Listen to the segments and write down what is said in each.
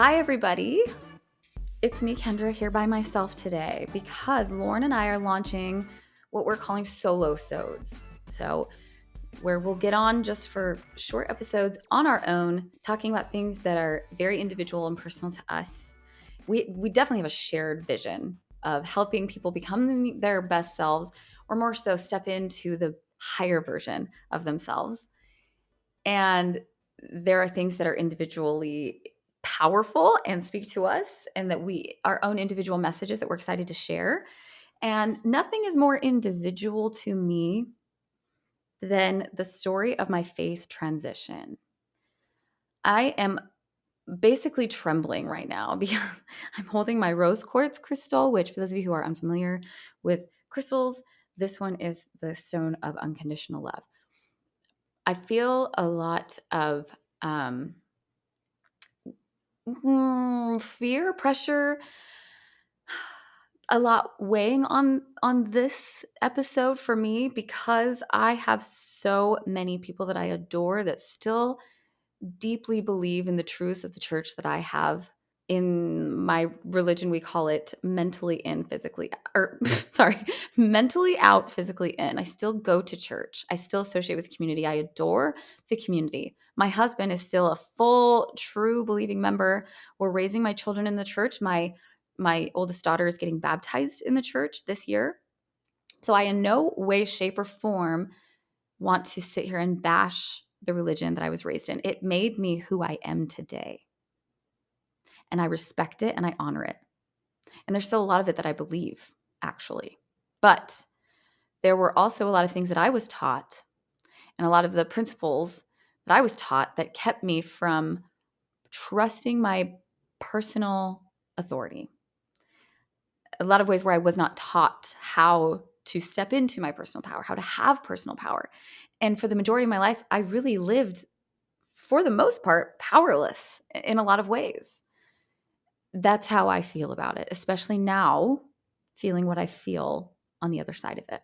Hi, everybody. It's me, Kendra, here by myself today because Lauren and I are launching what we're calling solo-sodes. So, where we'll get on just for short episodes on our own, talking about things that are very individual and personal to us. We definitely have a shared vision of helping people become their best selves, or more so, step into the higher version of themselves. And there are things that are individually powerful and speak to us, and that our own individual messages that we're excited to share. And nothing is more individual to me than the story of my faith transition. I am basically trembling right now because I'm holding my rose quartz crystal, which, for those of you who are unfamiliar with crystals, this one is the stone of unconditional love. I feel a lot of fear, pressure, a lot weighing on this episode for me because I have so many people that I adore that still deeply believe in the truths of the church that I have. In my religion, we call it mentally in, physically, or sorry, mentally out, physically in. I still go to church. I still associate with the community. I adore the community. My husband is still a full, true believing member. We're raising my children in the church. My oldest daughter is getting baptized in the church this year. So I in no way, shape, or form want to sit here and bash the religion that I was raised in. It made me who I am today. And I respect it and I honor it. And there's still a lot of it that I believe, actually. But there were also a lot of things that I was taught and a lot of the principles that I was taught that kept me from trusting my personal authority. A lot of ways where I was not taught how to step into my personal power, how to have personal power. And for the majority of my life, I really lived, for the most part, powerless in a lot of ways. That's how I feel about it, especially now, feeling what I feel on the other side of it.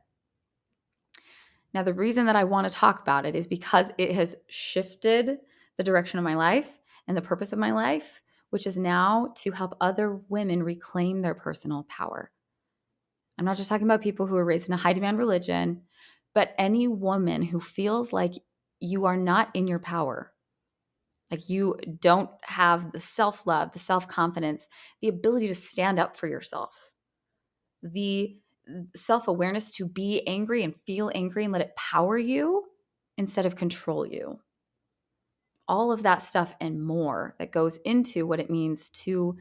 Now, the reason that I want to talk about it is because it has shifted the direction of my life and the purpose of my life, which is now to help other women reclaim their personal power. I'm not just talking about people who are raised in a high demand religion, but any woman who feels like you are not in your power. Like you don't have the self-love, the self-confidence, the ability to stand up for yourself, the self-awareness to be angry and feel angry and let it power you instead of control you. All of that stuff and more that goes into what it means to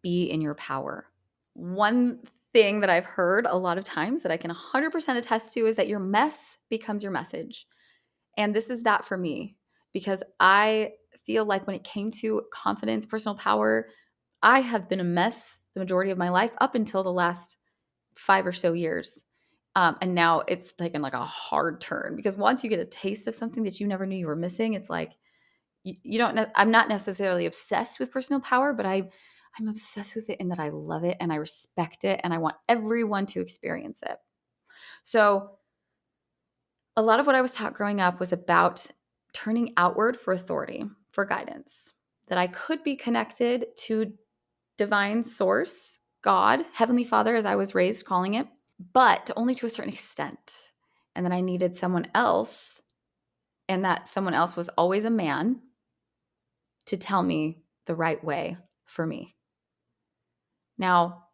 be in your power. One thing that I've heard a lot of times that I can 100% attest to is that your mess becomes your message. And this is that for me, because I feel like when it came to confidence, personal power, I have been a mess the majority of my life up until the last 5 or so years. And now it's taken like a hard turn because once you get a taste of something that you never knew you were missing, it's like you don't know. I'm not necessarily obsessed with personal power, but I'm obsessed with it in that I love it and I respect it and I want everyone to experience it. So a lot of what I was taught growing up was about turning outward for authority, for guidance, that I could be connected to divine source, God, Heavenly Father, as I was raised calling it, but only to a certain extent. And then I needed someone else, and that someone else was always a man, to tell me the right way for me. Now,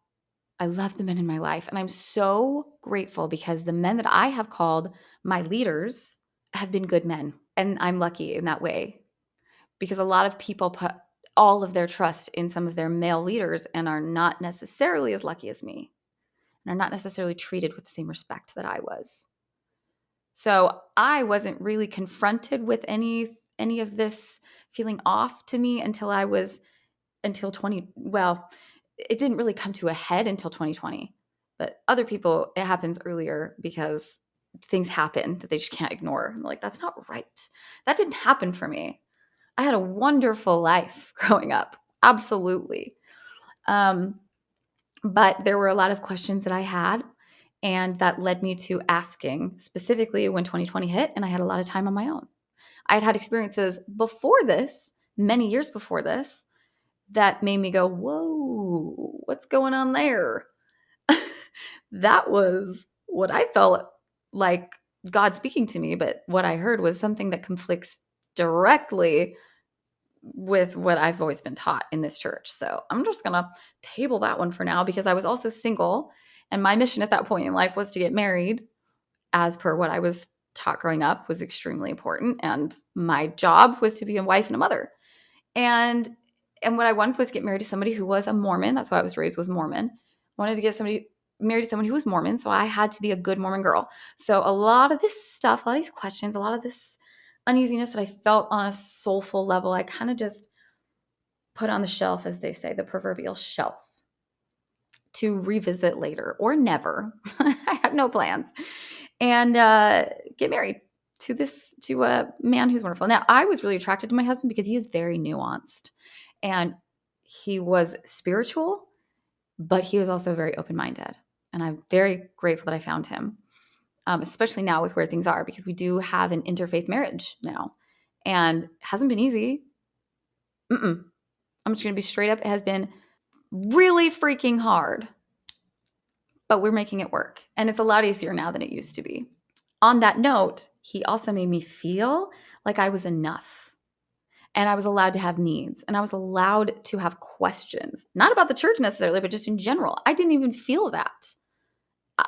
I love the men in my life, and I'm so grateful because the men that I have called my leaders have been good men. And I'm lucky in that way because a lot of people put all of their trust in some of their male leaders and are not necessarily as lucky as me and are not necessarily treated with the same respect that I was. So I wasn't really confronted with any of this feeling off to me until 20, well, it didn't really come to a head until 2020. But other people, it happens earlier because things happen that they just can't ignore. And they're like, that's not right. That didn't happen for me. I had a wonderful life growing up. Absolutely. But there were a lot of questions that I had, and that led me to asking specifically when 2020 hit, and I had a lot of time on my own. I had had experiences before this, many years before this, that made me go, whoa, what's going on there? That was what I felt like God speaking to me, but what I heard was something that conflicts directly with what I've always been taught in this church. So I'm just going to table that one for now because I was also single and my mission at that point in life was to get married, as per what I was taught growing up was extremely important, and my job was to be a wife and a mother. And what I wanted was to get married to somebody who was a Mormon. That's why I was raised was Mormon. I wanted to get somebody married to someone who was Mormon, so I had to be a good Mormon girl. So a lot of this stuff, a lot of these questions, a lot of this uneasiness that I felt on a soulful level, I kind of just put on the shelf, as they say, the proverbial shelf, to revisit later or never. I had no plans. And get married to a man who's wonderful. Now, I was really attracted to my husband because he is very nuanced, and he was spiritual, but he was also very open-minded. And I'm very grateful that I found him, especially now with where things are, because we do have an interfaith marriage now, and it hasn't been easy. I'm just going to be straight up. It has been really freaking hard, but we're making it work. And it's a lot easier now than it used to be. On that note, he also made me feel like I was enough and I was allowed to have needs and I was allowed to have questions, not about the church necessarily, but just in general. I didn't even feel that.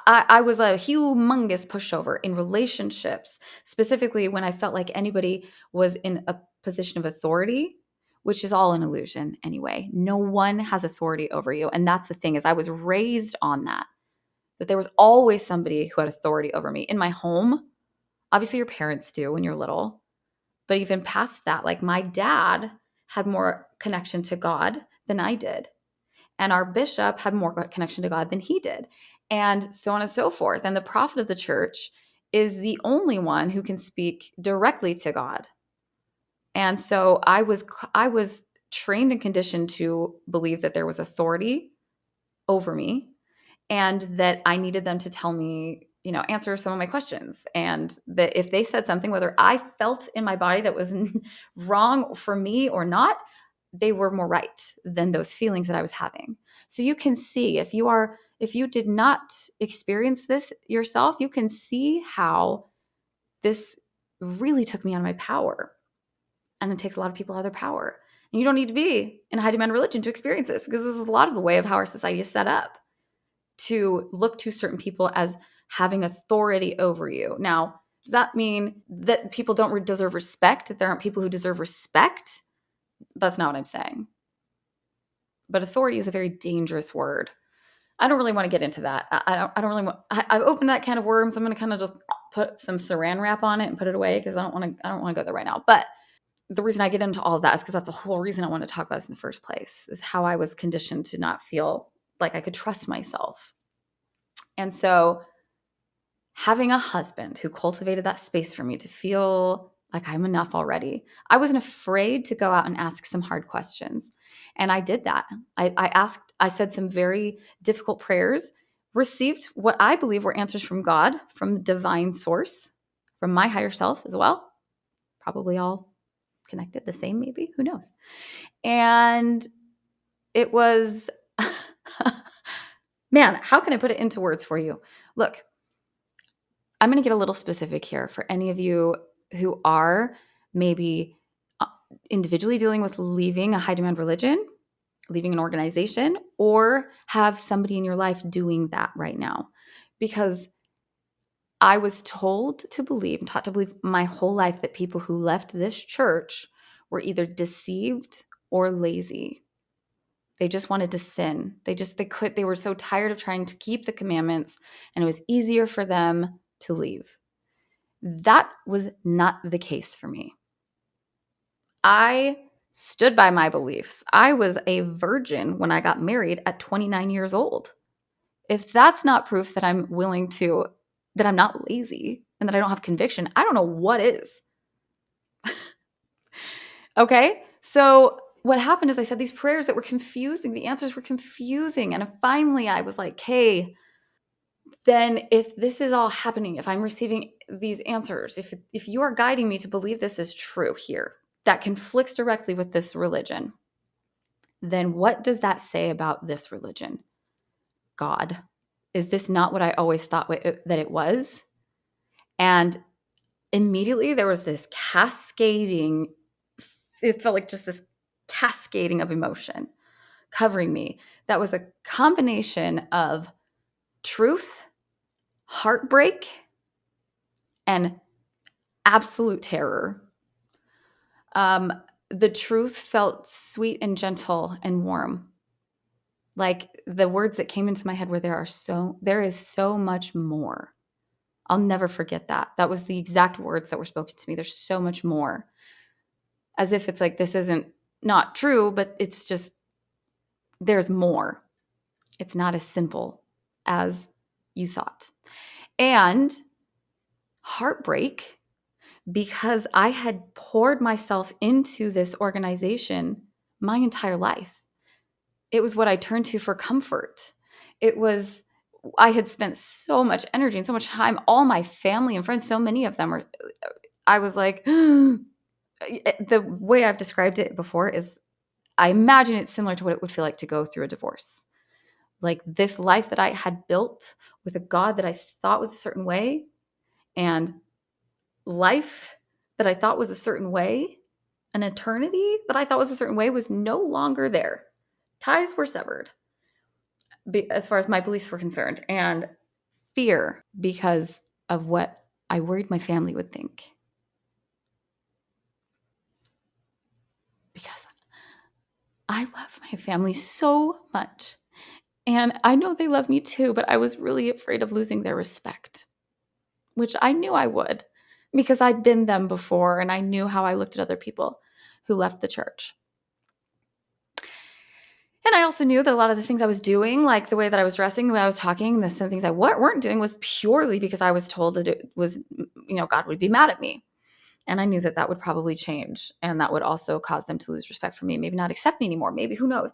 I was a humongous pushover in relationships, specifically when I felt like anybody was in a position of authority, which is all an illusion anyway. No one has authority over you. And that's the thing, is I was raised on that there was always somebody who had authority over me in my home. Obviously, your parents do when you're little. But even past that, like my dad had more connection to God than I did. And our bishop had more connection to God than he did. And so on and so forth. And the prophet of the church is the only one who can speak directly to God. And so I was trained and conditioned to believe that there was authority over me and that I needed them to tell me, answer some of my questions. And that if they said something, whether I felt in my body that was wrong for me or not, they were more right than those feelings that I was having. So you can see if you did not experience this yourself, you can see how this really took me out of my power. And it takes a lot of people out of their power. And you don't need to be in a high demand religion to experience this, because this is a lot of the way of how our society is set up, to look to certain people as having authority over you. Now, does that mean that people don't deserve respect, that there aren't people who deserve respect? That's not what I'm saying. But authority is a very dangerous word. I don't really want to get into that. I don't really want. I've opened that can of worms. I'm going to kind of just put some saran wrap on it and put it away, because I don't want to go there right now. But the reason I get into all of that is because that's the whole reason I want to talk about this in the first place, is how I was conditioned to not feel like I could trust myself. And so having a husband who cultivated that space for me to feel like I'm enough already, I wasn't afraid to go out and ask some hard questions. And I did that. I said some very difficult prayers, received what I believe were answers from God, from divine source, from my higher self as well. Probably all connected, the same maybe, who knows? And it was, man, how can I put it into words for you? Look, I'm going to get a little specific here for any of you who are maybe individually dealing with leaving a high demand religion, leaving an organization, or have somebody in your life doing that right now. Because I was told to believe and taught to believe my whole life that people who left this church were either deceived or lazy. They just wanted to sin. They were so tired of trying to keep the commandments, and it was easier for them to leave. That was not the case for me. I stood by my beliefs. I was a virgin when I got married at 29 years old. If that's not proof that that I'm not lazy and that I don't have conviction, I don't know what is. Okay? So what happened is I said these prayers that were confusing. The answers were confusing. And finally I was like, hey, then if this is all happening, if I'm receiving these answers, if you are guiding me to believe this is true here, that conflicts directly with this religion, then what does that say about this religion? God. Is this not what I always thought that it was? And immediately there was this cascading, it felt like just this cascading of emotion covering me. That was a combination of truth, heartbreak, and absolute terror. The truth felt sweet and gentle and warm. Like the words that came into my head were there is so much more. I'll never forget that. That was the exact words that were spoken to me. There's so much more. As if it's like, this isn't not true, but it's just, there's more. It's not as simple as you thought. And heartbreak, because I had poured myself into this organization my entire life. It was what I turned to for comfort. I had spent so much energy and so much time, all my family and friends, so many of them were, I was like, the way I've described it before is, I imagine it's similar to what it would feel like to go through a divorce. Like this life that I had built with a God that I thought was a certain way, and life that I thought was a certain way, an eternity that I thought was a certain way, was no longer there. Ties were severed as far as my beliefs were concerned, and fear because of what I worried my family would think. Because I love my family so much, and I know they love me too, but I was really afraid of losing their respect, which I knew I would, because I'd been them before and I knew how I looked at other people who left the church. And I also knew that a lot of the things I was doing, like the way that I was dressing, the way I was talking, some things I weren't doing, was purely because I was told that it was, God would be mad at me. And I knew that that would probably change. And that would also cause them to lose respect for me, maybe not accept me anymore, maybe, who knows.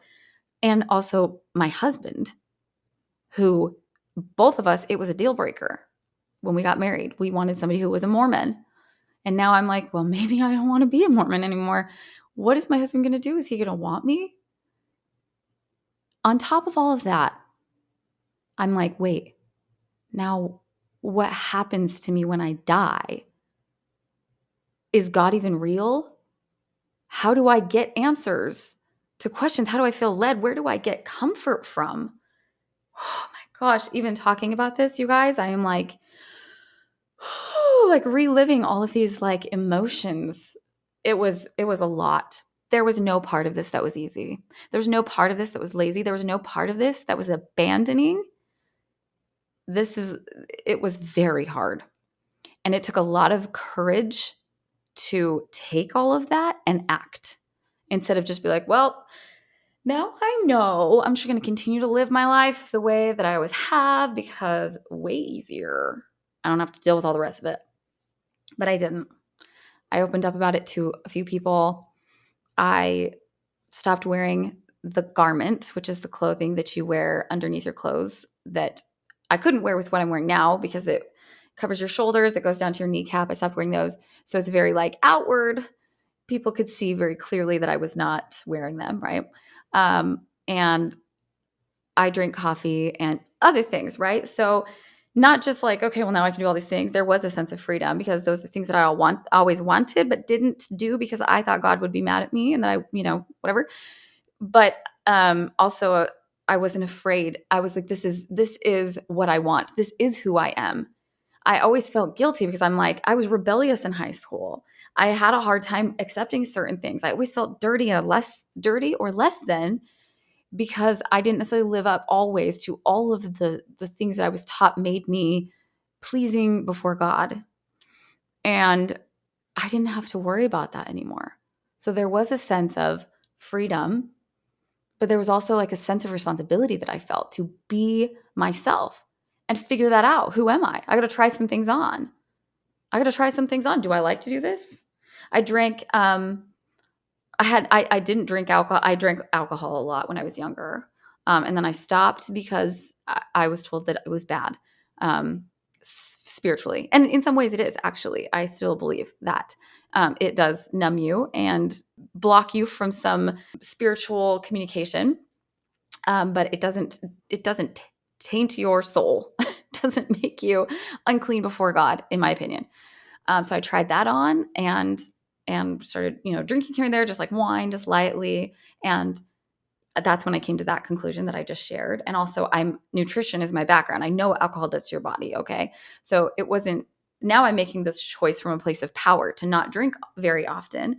And also my husband, who, both of us, it was a deal breaker when we got married. We wanted somebody who was a Mormon. And now I'm like, well, maybe I don't want to be a Mormon anymore. What is my husband going to do? Is he going to want me? On top of all of that, I'm like, wait, now what happens to me when I die? Is God even real? How do I get answers to questions? How do I feel led? Where do I get comfort from? Oh my gosh, even talking about this, you guys, I am like reliving all of these like emotions. It was a lot. There was no part of this that was easy. There was no part of this that was lazy. There was no part of this that was abandoning. It was very hard. And it took a lot of courage to take all of that and act, instead of just be like, well, now I know I'm just going to continue to live my life the way that I always have, because way easier. I don't have to deal with all the rest of it. But I didn't. I opened up about it to a few people. I stopped wearing the garment, which is the clothing that you wear underneath your clothes, that I couldn't wear with what I'm wearing now because it covers your shoulders. It goes down to your kneecap. I stopped wearing those. So it's very like outward. People could see very clearly that I was not wearing them, right? And I drink coffee and other things, right? So not just like, okay, well, now I can do all these things. There was a sense of freedom, because those are things that I always wanted, but didn't do because I thought God would be mad at me and that whatever. But also I wasn't afraid. I was like, this is what I want. This is who I am. I always felt guilty because I'm like, I was rebellious in high school. I had a hard time accepting certain things. I always felt dirty or less than, because I didn't necessarily live up always to all of the things that I was taught made me pleasing before God. And I didn't have to worry about that anymore. So there was a sense of freedom, but there was also like a sense of responsibility that I felt to be myself and figure that out. Who am I? I got to try some things on. Do I like to do this? I drank, I didn't drink alcohol. I drank alcohol a lot when I was younger. And then I stopped because I was told that it was bad. spiritually. And in some ways it is, actually. I still believe that it does numb you and block you from some spiritual communication. But it doesn't taint your soul. It doesn't make you unclean before God, in my opinion. So I tried that on and started, drinking here and there, just like wine, just lightly. And that's when I came to that conclusion that I just shared. And also, nutrition is my background. I know what alcohol does to your body. Okay. So it wasn't, now I'm making this choice from a place of power to not drink very often,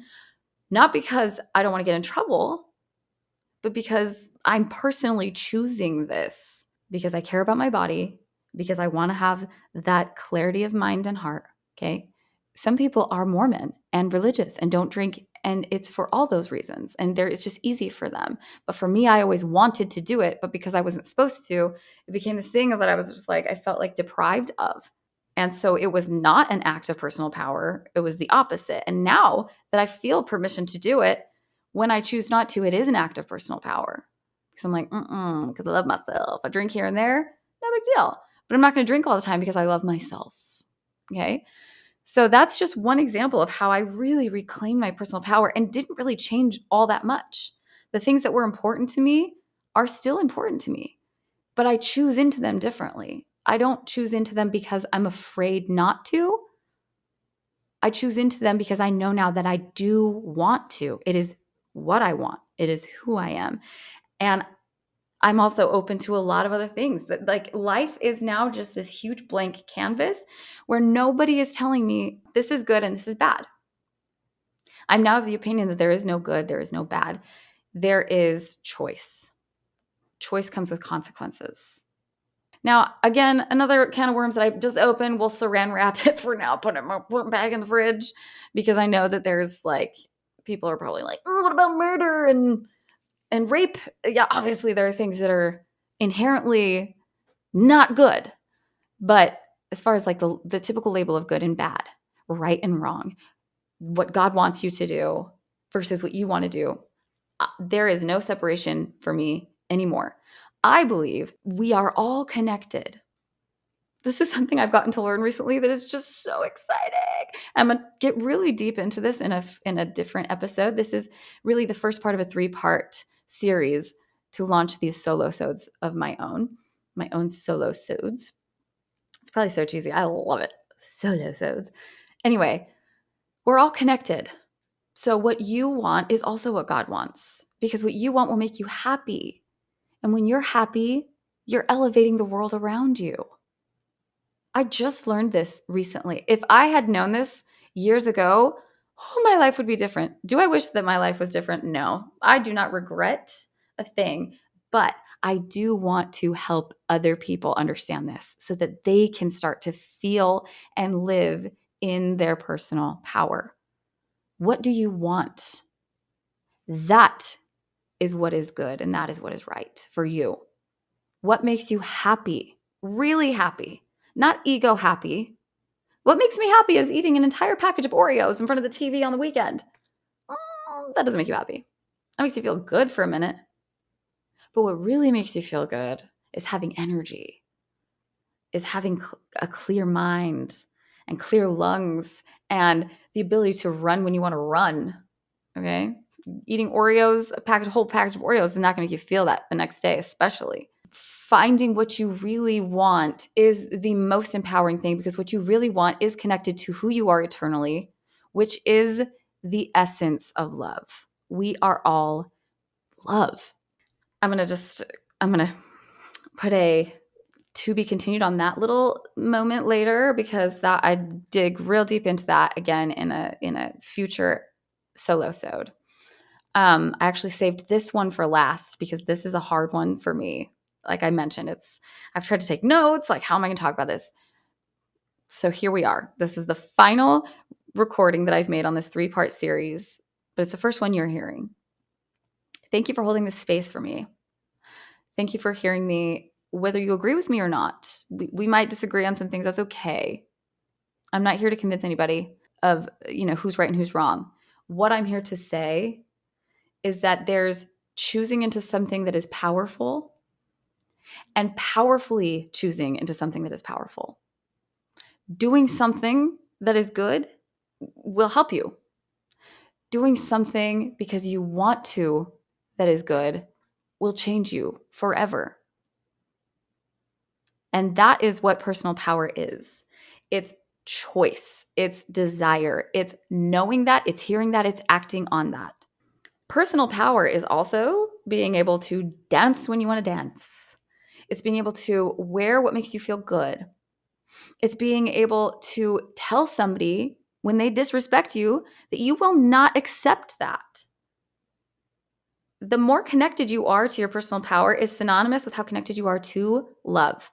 not because I don't want to get in trouble, but because I'm personally choosing this because I care about my body, because I want to have that clarity of mind and heart. Okay. Some people are Mormon and religious and don't drink, and it's for all those reasons. And it's just easy for them. But for me, I always wanted to do it, but because I wasn't supposed to, it became this thing that I was just like, I felt like deprived of. And so it was not an act of personal power. It was the opposite. And now that I feel permission to do it, when I choose not to, it is an act of personal power. Because I'm like, because I love myself. I drink here and there, no big deal. But I'm not going to drink all the time because I love myself. Okay. So that's just one example of how I really reclaimed my personal power and didn't really change all that much. The things that were important to me are still important to me, but I choose into them differently. I don't choose into them because I'm afraid not to. I choose into them because I know now that I do want to. It is what I want. It is who I am. And I'm also open to a lot of other things. That, like, life is now just this huge blank canvas where nobody is telling me this is good and this is bad. I'm now of the opinion that there is no good, there is no bad. There is choice. Choice comes with consequences. Now, again, another can of worms that I just opened. We'll saran wrap it for now, put it back in the fridge, because I know that there's like, people are probably like, oh, what about murder and rape? Yeah, obviously there are things that are inherently not good. But as far as like the typical label of good and bad, right and wrong, what God wants you to do versus what you want to do, there is no separation for me anymore. I believe we are all connected. This is something I've gotten to learn recently that is just so exciting. I'm going to get really deep into this in a different episode. This is really the first part of a 3-part series to launch these solo-sodes of my own solo-sodes. It's probably so cheesy. I love it. Solo-sodes. Anyway, we're all connected. So what you want is also what God wants, because what you want will make you happy. And when you're happy, you're elevating the world around you. I just learned this recently. If I had known this years ago, my life would be different. Do I wish that my life was different? No. I do not regret a thing, but I do want to help other people understand this so that they can start to feel and live in their personal power. What do you want? That is what is good, and that is what is right for you. What makes you happy? Really happy, not ego happy. What makes me happy is eating an entire package of Oreos in front of the TV on the weekend. That doesn't make you happy. That makes you feel good for a minute. But what really makes you feel good is having energy, is having a clear mind and clear lungs and the ability to run when you want to run. Okay? Eating Oreos, a whole package of Oreos is not going to make you feel that the next day, especially. Finding what you really want is the most empowering thing, because what you really want is connected to who you are eternally, which is the essence of love. We are all love. I'm going to put a to be continued on that little moment later, because that I dig real deep into that again in a future solo-sode. I actually saved this one for last because this is a hard one for me. Like I mentioned, I've tried to take notes, like how am I going to talk about this? So here we are. This is the final recording that I've made on this 3-part series, but it's the first one you're hearing. Thank you for holding this space for me. Thank you for hearing me, whether you agree with me or not. We might disagree on some things. That's okay. I'm not here to convince anybody of, who's right and who's wrong. What I'm here to say is that there's choosing into something that is powerful and powerfully choosing into something that is powerful. Doing something that is good will help you. Doing something because you want to that is good will change you forever. And that is what personal power is. It's choice, it's desire, it's knowing that, it's hearing that, it's acting on that. Personal power is also being able to dance when you want to dance. It's being able to wear what makes you feel good. It's being able to tell somebody when they disrespect you that you will not accept that. The more connected you are to your personal power is synonymous with how connected you are to love.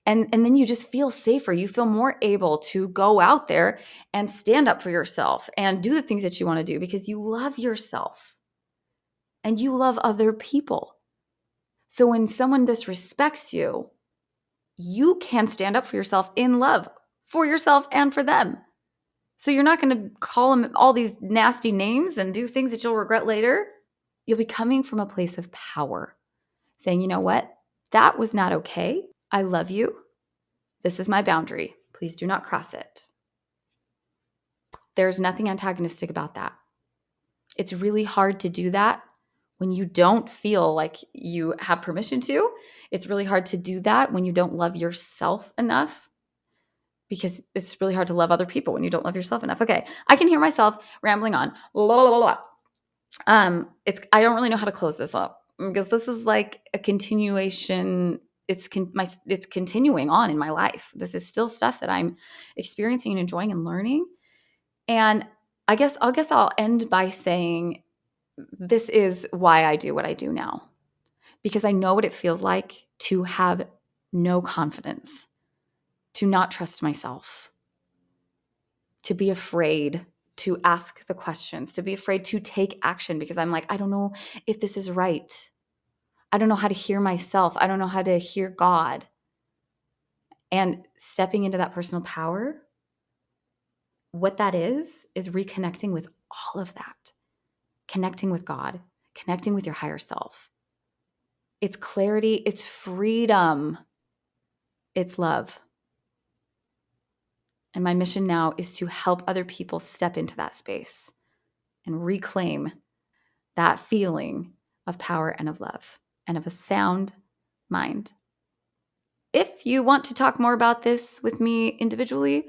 And then you just feel safer. You feel more able to go out there and stand up for yourself and do the things that you want to do because you love yourself and you love other people. So when someone disrespects you, you can stand up for yourself in love for yourself and for them. So you're not going to call them all these nasty names and do things that you'll regret later. You'll be coming from a place of power, saying, you know what? That was not okay. I love you. This is my boundary. Please do not cross it. There's nothing antagonistic about that. It's really hard to do that when you don't feel like you have permission to. It's really hard to do that when you don't love yourself enough, because it's really hard to love other people when you don't love yourself enough. Okay, I can hear myself rambling on. I don't really know how to close this up because this is like a continuation. It's continuing on in my life. This is still stuff that I'm experiencing and enjoying and learning. And I guess I'll end by saying this is why I do what I do now, because I know what it feels like to have no confidence, to not trust myself, to be afraid to ask the questions, to be afraid to take action because I'm like, I don't know if this is right. I don't know how to hear myself. I don't know how to hear God. And stepping into that personal power, what that is reconnecting with all of that. Connecting with God, connecting with your higher self. It's clarity, it's freedom, it's love. And my mission now is to help other people step into that space and reclaim that feeling of power and of love and of a sound mind. If you want to talk more about this with me individually,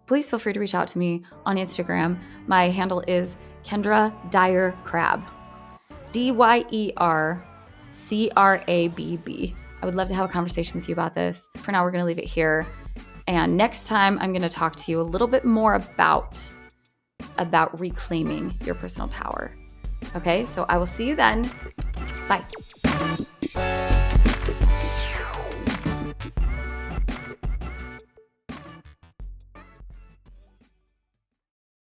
please feel free to reach out to me on Instagram. My handle is Kendra Dyer Crabb. DYERCRABB. I would love to have a conversation with you about this. For now, we're going to leave it here. And next time, I'm going to talk to you a little bit more about reclaiming your personal power. Okay, so I will see you then. Bye.